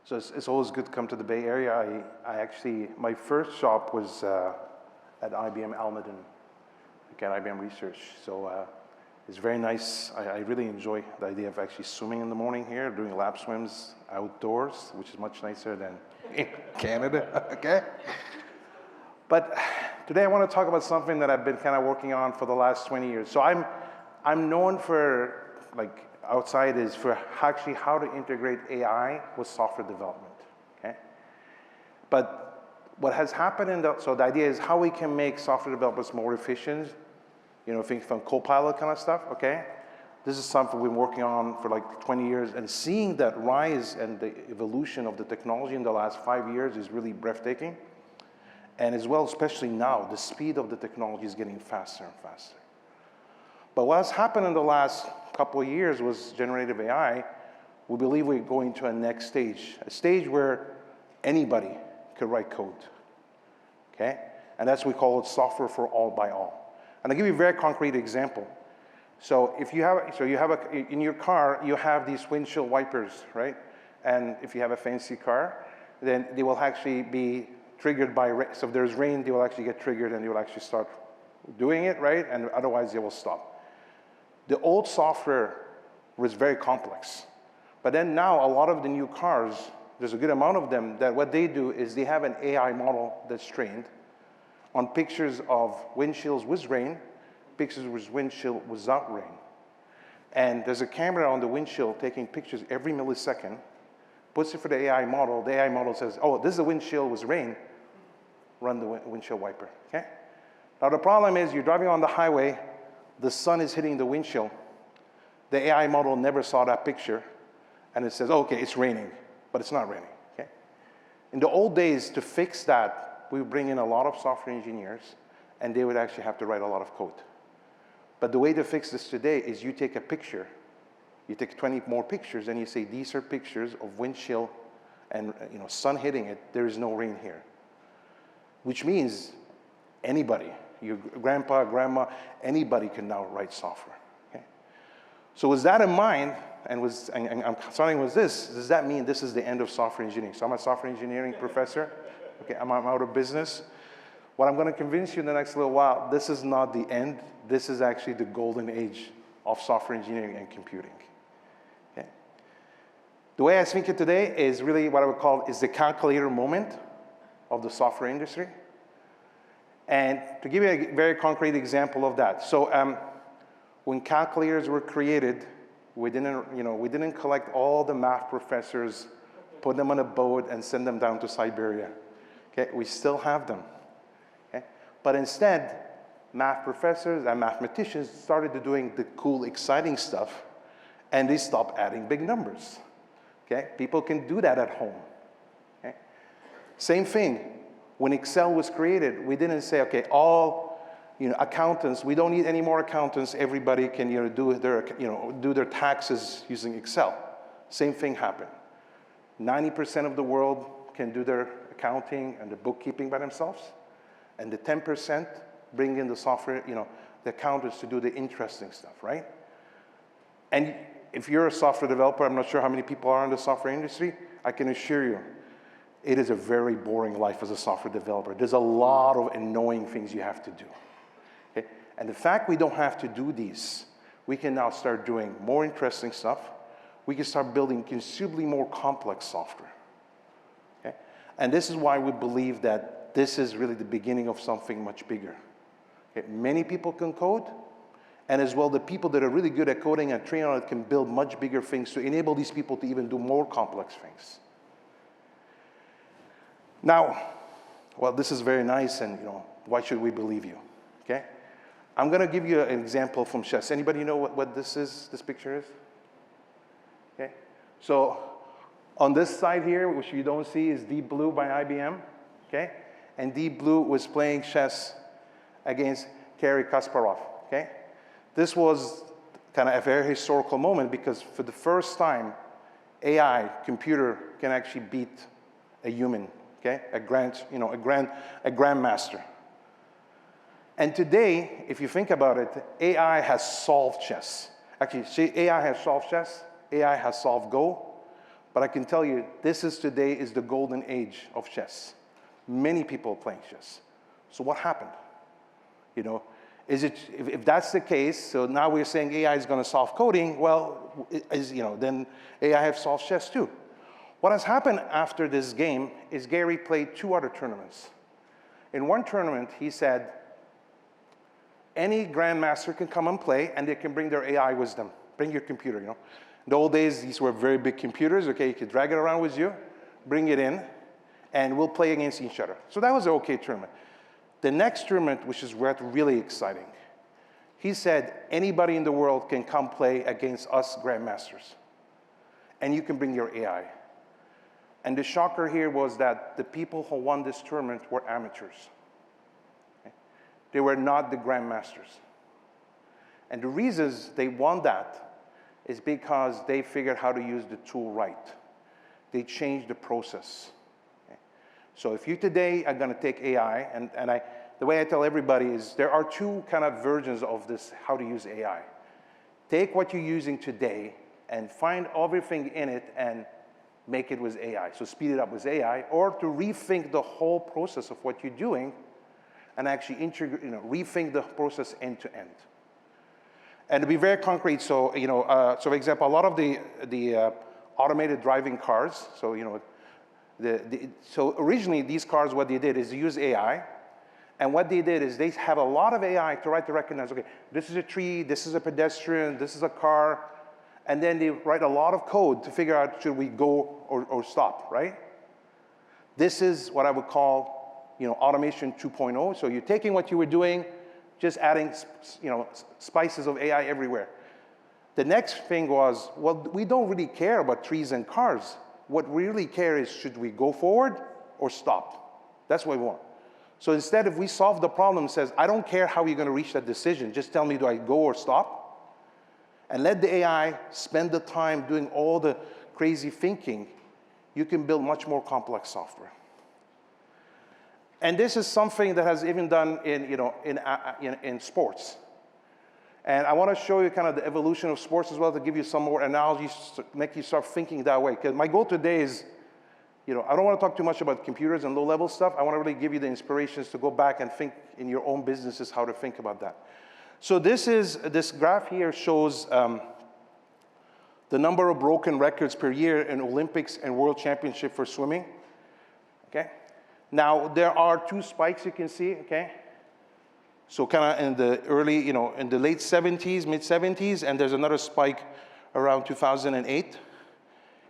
So it's always good to come to the Bay Area. I actually, my first shop was at IBM Almaden, at IBM Research. So it's very nice. I really enjoy the idea of actually swimming in the morning here, doing lap swims outdoors, which is much nicer than in Canada, okay? But today I want to talk about something that I've been kind of working on for the last 20 years. So I'm known for, like, outside is for actually how to integrate AI with software development, okay? But what has happened so the idea is how we can make software developers more efficient, you know, think from Copilot kind of stuff, okay? This is something we've been working on for like 20 years, and seeing that rise and the evolution of the technology in the last 5 years is really breathtaking. And as well, especially now, the speed of the technology is getting faster and faster. But what has happened in the last couple of years was generative AI. We believe we're going to a next stage, a stage where anybody could write code, okay? And that's what we call it software for all by all. And I'll give you a very concrete example. So if you have, in your car, you have these windshield wipers, right? And if you have a fancy car, then they will actually be triggered by, so if there's rain, they will actually get triggered and you will actually start doing it, right? And otherwise they will stop. The old software was very complex. But then now a lot of the new cars, there's a good amount of them that what they do is they have an AI model that's trained on pictures of windshields with rain, pictures with windshield without rain. And there's a camera on the windshield taking pictures every millisecond, puts it for the AI model. The AI model says, oh, this is a windshield with rain. Run the windshield wiper, okay? Now the problem is you're driving on the highway, the sun is hitting the windshield. The AI model never saw that picture, and it says, oh, okay, it's raining, but it's not raining, okay? In the old days, to fix that, we would bring in a lot of software engineers, and they would actually have to write a lot of code. But the way to fix this today is you take a picture, you take 20 more pictures, and you say, these are pictures of windshield and sun hitting it, there is no rain here. Which means anybody, your grandpa, grandma, anybody can now write software, okay? So with that in mind, and I'm starting with this, does that mean this is the end of software engineering? So I'm a software engineering professor, okay, I'm out of business. What I'm going to convince you in the next little while, this is not the end, this is actually the golden age of software engineering and computing, okay? The way I think it today is really what I would call is the calculator moment of the software industry. And to give you a very concrete example of that, so when calculators were created, we didn't collect all the math professors, put them on a boat, and send them down to Siberia. Okay, we still have them. Okay? But instead, math professors and mathematicians started doing the cool, exciting stuff, and they stopped adding big numbers. Okay, people can do that at home. Okay? Same thing. When Excel was created, we didn't say, okay, all accountants, we don't need any more accountants. Everybody can do their taxes using Excel. Same thing happened. 90% of the world can do their accounting and the bookkeeping by themselves, and the 10% bring in the software, the accountants to do the interesting stuff, right? And if you're a software developer, I'm not sure how many people are in the software industry, I can assure you, it is a very boring life as a software developer. There's a lot of annoying things you have to do. Okay? And the fact we don't have to do these, we can now start doing more interesting stuff. We can start building considerably more complex software. Okay? And this is why we believe that this is really the beginning of something much bigger. Okay? Many people can code, and as well the people that are really good at coding and trained on it can build much bigger things to enable these people to even do more complex things. Now, well, this is very nice, and why should we believe you? Okay, I'm going to give you an example from chess. Anybody know what this is? This picture is? Okay, so on this side here, which you don't see, is Deep Blue by IBM. Okay, and Deep Blue was playing chess against Garry Kasparov. Okay, this was kind of a very historical moment because for the first time, AI computer can actually beat a human. Okay, a grandmaster. And today, if you think about it, AI has solved chess. Actually, AI has solved chess, AI has solved Go, But I can tell you, today is the golden age of chess. Many people playing chess. So what happened? You know, if that's the case, so now we're saying AI is going to solve coding, well, then AI has solved chess too. What has happened after this game is Gary played 2 other tournaments. In one tournament, he said, any grandmaster can come and play, and they can bring their AI with them. Bring your computer, you know. In the old days, these were very big computers, okay? You could drag it around with you, bring it in, and we'll play against each other. So that was an okay tournament. The next tournament, which is really exciting, he said, anybody in the world can come play against us grandmasters, and you can bring your AI. And the shocker here was that the people who won this tournament were amateurs. Okay? They were not the grandmasters. And the reasons they won that is because they figured how to use the tool right. They changed the process. Okay? So if you today are going to take AI, and the way I tell everybody is there are 2 kind of versions of this, how to use AI. Take what you're using today and find everything in it and make it with AI. So speed it up with AI, or to rethink the whole process of what you're doing and actually rethink the process end to end. And to be very concrete, so for example, a lot of the automated driving cars. So so originally these cars, what they did is use AI, and what they did is they have a lot of AI to recognize. Okay, this is a tree, this is a pedestrian, this is a car, and then they write a lot of code to figure out should we go or stop, right? This is what I would call automation 2.0. So you're taking what you were doing, just adding spices of AI everywhere. The next thing was, well, we don't really care about trees and cars. What we really care is, should we go forward or stop? That's what we want. So instead, if we solve the problem, it says, I don't care how you're going to reach that decision. Just tell me, do I go or stop? And let the AI spend the time doing all the crazy thinking. You can build much more complex software. And this is something that has even done in sports. And I want to show you kind of the evolution of sports as well, to give you some more analogies to make you start thinking that way. Because my goal today is, I don't want to talk too much about computers and low-level stuff. I want to really give you the inspirations to go back and think in your own businesses how to think about that. So this graph here shows the number of broken records per year in Olympics and World Championship for swimming. Okay. Now there are 2 spikes you can see. Okay. So kind of in the early, in the late 70s, mid 70s, and there's another spike around 2008.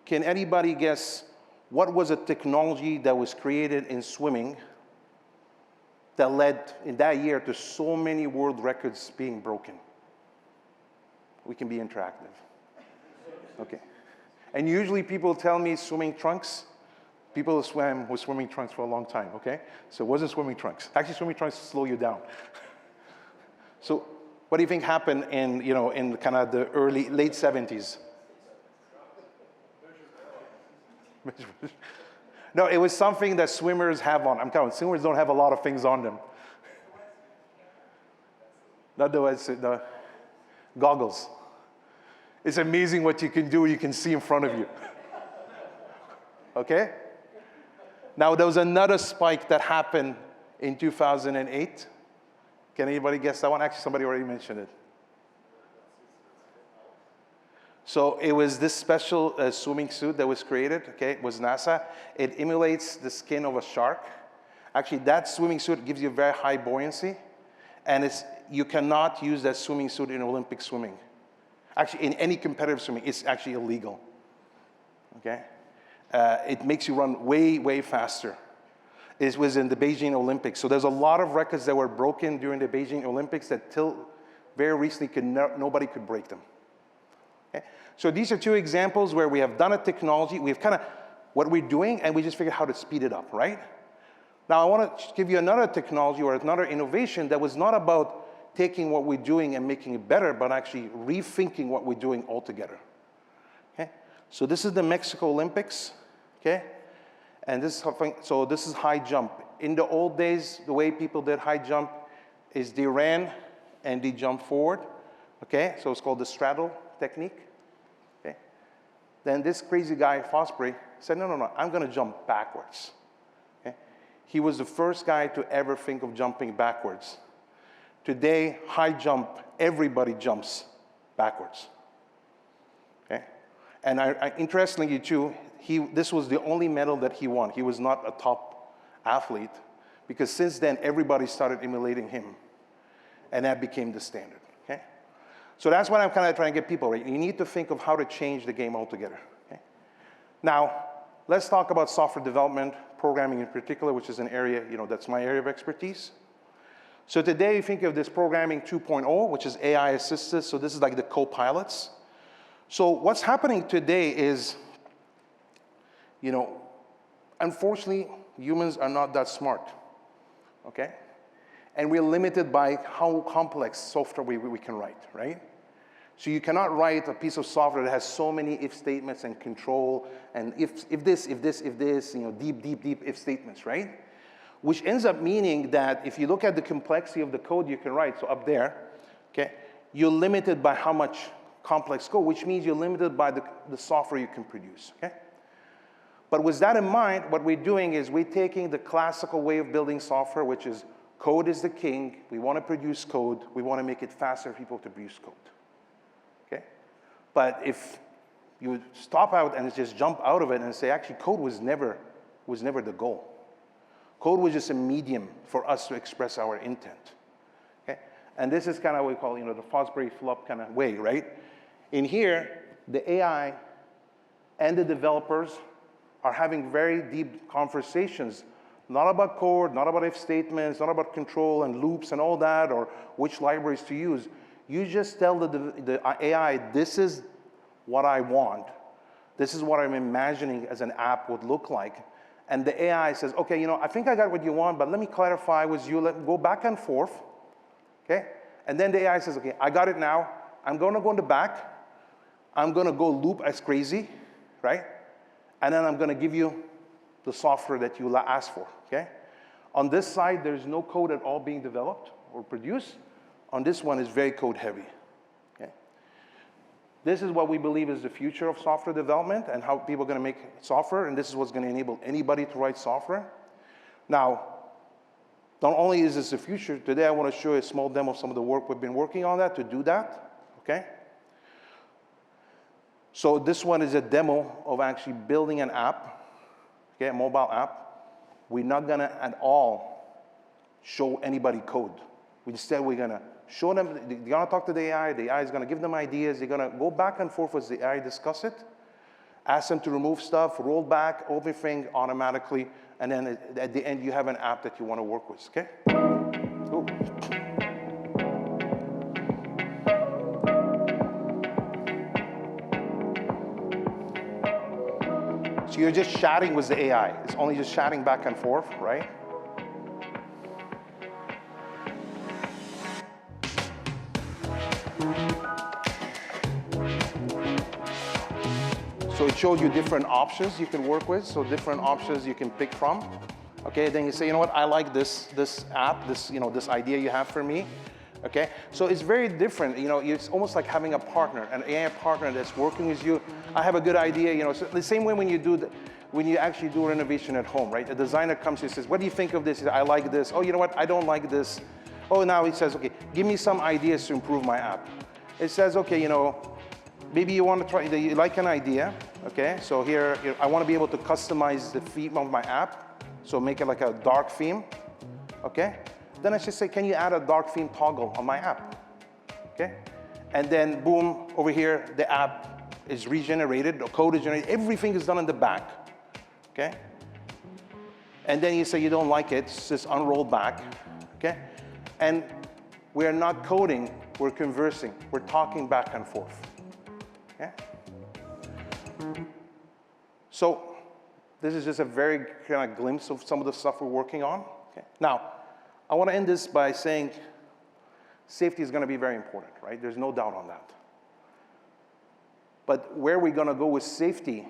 Can anybody guess what was a technology that was created in swimming that led in that year to so many world records being broken? We can be interactive. Okay. And usually people tell me swimming trunks. People swam with swimming trunks for a long time, okay? So it wasn't swimming trunks. Actually, swimming trunks slow you down. So what do you think happened in, in kind of the late 70s? No, it was something that swimmers have on. I'm telling you, swimmers don't have a lot of things on them. Not the goggles. It's amazing what you can do. You can see in front of you. Okay? Now, there was another spike that happened in 2008. Can anybody guess that one? Actually, somebody already mentioned it. So it was this special swimming suit that was created, okay? It was NASA. It emulates the skin of a shark. Actually, that swimming suit gives you very high buoyancy, and you cannot use that swimming suit in Olympic swimming. Actually, in any competitive swimming, it's actually illegal, okay? It makes you run way, way faster. It was in the Beijing Olympics. So there's a lot of records that were broken during the Beijing Olympics that till very recently nobody could break them. Okay? So these are 2 examples where we have done a technology, we have kind of what we're doing, and we just figured how to speed it up, right? Now I want to give you another technology or another innovation that was not about taking what we're doing and making it better, but actually rethinking what we're doing altogether. Okay? So this is the Mexico Olympics, okay? And this is so this is high jump. In the old days, the way people did high jump is they ran and they jumped forward, okay? So it's called the straddle technique, okay? Then this crazy guy, Fosbury, said, no, no, no, I'm going to jump backwards. Okay? He was the first guy to ever think of jumping backwards. Today, high jump, everybody jumps backwards. Okay? And interestingly, too, this was the only medal that he won. He was not a top athlete, because since then, everybody started emulating him. And that became the standard. Okay? So that's what I'm kind of trying to get people, right? You need to think of how to change the game altogether. Okay? Now, let's talk about software development, programming in particular, which is an area, that's my area of expertise. So today, think of this programming 2.0, which is AI assisted. So this is like the co-pilots. So what's happening today is, unfortunately, humans are not that smart, okay? And we're limited by how complex software we can write, right? So you cannot write a piece of software that has so many if statements and control, and if this, deep if statements, right? Which ends up meaning that if you look at the complexity of the code you can write, so up there, okay, you're limited by how much complex code, which means you're limited by the software you can produce, okay? But with that in mind, what we're doing is we're taking the classical way of building software, which is code is the king. We want to produce code. We want to make it faster for people to produce code, okay? But if you stop out and just jump out of it and say, actually, code was never the goal. Code was just a medium for us to express our intent, okay? And this is kind of what we call, the Fosbury flop kind of way, right? In here, the AI and the developers are having very deep conversations, not about code, not about if statements, not about control and loops and all that, or which libraries to use. You just tell the AI, this is what I want. This is what I'm imagining as an app would look like. And the AI says, okay, I think I got what you want, but let me clarify with you. Let me go back and forth, okay? And then the AI says, okay, I got it now. I'm going to go in the back. I'm going to go loop as crazy, right? And then I'm going to give you the software that you asked for, okay? On this side, there's no code at all being developed or produced. On this one, it's very code heavy, okay? This is what we believe is the future of software development and how people are going to make software, and this is what's going to enable anybody to write software. Now, not only is this the future, today I want to show you a small demo of some of the work we've been working on that to do that, okay? So this one is a demo of actually building an app, okay, a mobile app. We're not going to at all show anybody code. Instead, we're going to show them, they're going to talk to the AI is going to give them ideas, they're going to go back and forth as the AI discuss it, ask them to remove stuff, roll back everything automatically, and then at the end, you have an app that you want to work with, okay? Ooh. So you're just chatting with the AI. It's only just chatting back and forth, right? So it shows you different options you can work with, so different options you can pick from. Okay, then you say, you know what, I like this app, this idea you have for me. Okay, so it's very different. It's almost like having a partner, an AI partner that's working with you. I have a good idea. So the same way when you actually do renovation at home, right? A designer comes and says, "What do you think of this?" He says, "I like this." "Oh, you know what? I don't like this." "Oh, now he says, okay, give me some ideas to improve my app." It says, okay, maybe you want to try. You like an idea, okay? So here, I want to be able to customize the theme of my app, so make it like a dark theme, okay? Then I should say, can you add a dark theme toggle on my app? Okay? And then boom, over here, the app is regenerated, the code is generated, everything is done in the back. Okay? And then you say you don't like it, it's just unroll back. Okay? And we're not coding, we're conversing, we're talking back and forth. Okay? So this is just a very kind of glimpse of some of the stuff we're working on. Okay? Now, I want to end this by saying safety is going to be very important, right? There's no doubt on that. But where we're going to go with safety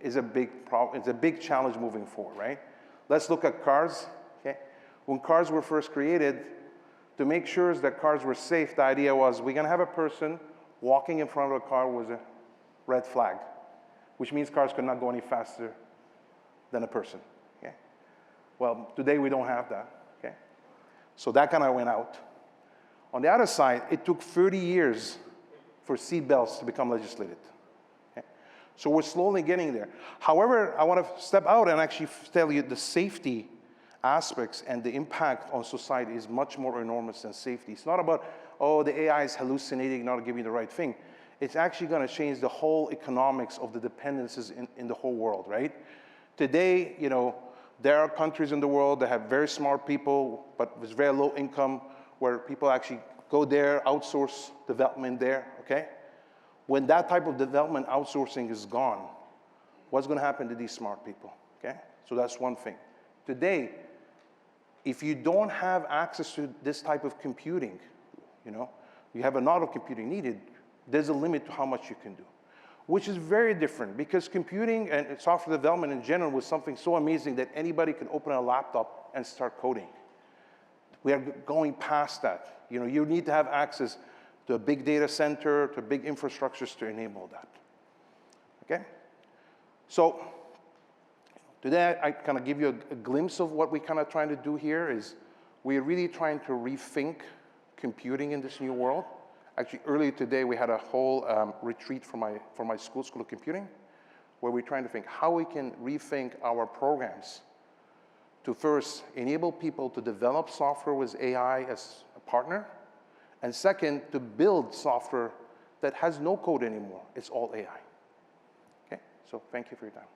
is a big problem. It's a big challenge moving forward, right? Let's look at cars. Okay? When cars were first created, to make sure that cars were safe, the idea was we're going to have a person walking in front of a car with a red flag. which means cars could not go any faster than a person. Okay? Well, today we don't have that. Okay? So that kind of went out. On the other side, it took 30 years for seat belts to become legislated. Okay? So we're slowly getting there. However, I want to step out and actually tell you the safety aspects and the impact on society is much more enormous than safety. It's not about, oh, the AI is hallucinating, not giving the right thing. It's actually going to change the whole economics of the dependencies in the whole world, right? Today, you know, there are countries in the world that have very smart people, but with very low income, where people actually go there, outsource development there, okay? When that type of development outsourcing is gone, what's going to happen to these smart people, okay? So that's one thing. Today, if you don't have access to this type of computing, you know, you have a lot of computing needed, there's a limit to how much you can do, which is very different because computing and software development in general was something so amazing that anybody could open a laptop and start coding. We are going past that. You know, you need to have access to a big data center, to big infrastructures to enable that. Okay? So today I kind of give you a glimpse of what we're kind of trying to do here is we're really trying to rethink computing in this new world. Actually, earlier today, we had a whole retreat for my School of Computing, where we're trying to think how we can rethink our programs to first enable people to develop software with AI as a partner, and second, to build software that has no code anymore. It's all AI. Okay, so thank you for your time.